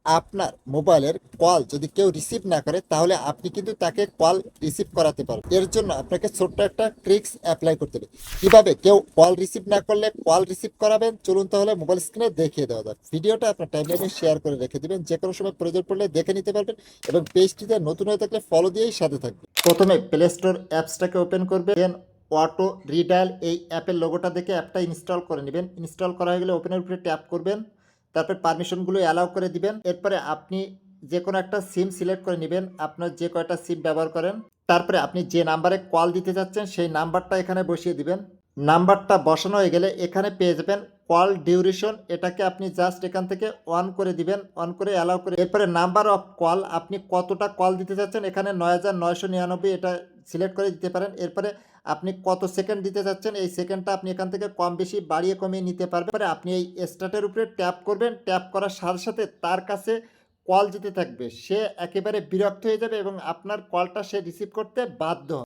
আপনার মোবাইলের কল যদি কেউ রিসিভ না করে তাহলে আপনি কিন্তু তাকে কল রিসিভ করাতে পারবেন। এর জন্য আপনাকে ছোট্ট একটা ট্রিক্স অ্যাপ্লাই করতে হবে। কিভাবে কেউ কল রিসিভ না করলে কল রিসিভ করাবেন, চলুন তাহলে মোবাইল স্ক্রিনে দেখিয়ে দেওয়া যাক। ভিডিওটা আপনার টাইমলাইনে শেয়ার করে রেখে দিবেন, যে কোনো সময় প্রয়োজন পড়লে দেখে নিতে পারবেন এবং পেজটিতে নতুন হয়ে থাকলে ফলো দিয়েই সাথে থাকবে। প্রথমে প্লে স্টোর অ্যাপসটাকে ওপেন করবেন, দেন অটো রিডায়াল এই অ্যাপের লোগোটা দেখে অ্যাপটা ইনস্টল করে নেবেন। ইনস্টল করা হয়ে গেলে ওপেনের উপরে ট্যাপ করবেন, তারপর পারমিশনগুলো অ্যালাউ করে দিবেন। এরপরে আপনি যে কোনো একটা সিম সিলেক্ট করে নেবেন, আপনার যে কয়টা সিম ব্যবহার করেন। তারপরে আপনি যে নাম্বারে কল দিতে যাচ্ছেন সেই নাম্বারটা এখানে বসিয়ে দিবেন। নাম্বারটা বসানো হয়ে গেলে এখানে পেয়ে যাবেন কল ডিউরেশন, এটাকে আপনি জাস্ট এখান থেকে অন করে দিবেন, অন করে অ্যালাউ করে। এরপরে নাম্বার অফ কল, আপনি কতটা কল দিতে চাচ্ছেন এখানে 9999 এটা সিলেক্ট করে দিতে পারেন। এরপরে আপনি কত সেকেন্ড দিতে চাচ্ছেন এই সেকেন্ডটা আপনি এখান থেকে কম বেশি বাড়িয়ে কমিয়ে নিতে পারবেন। এরপরে আপনি এই স্টার্টের উপরে ট্যাপ করবেন, ট্যাপ করার সাথে সাথে তার কাছে কল যেতে থাকবে, সে একেবারে বিরক্ত হয়ে যাবে এবং আপনার কলটা সে রিসিভ করতে বাধ্য হবে।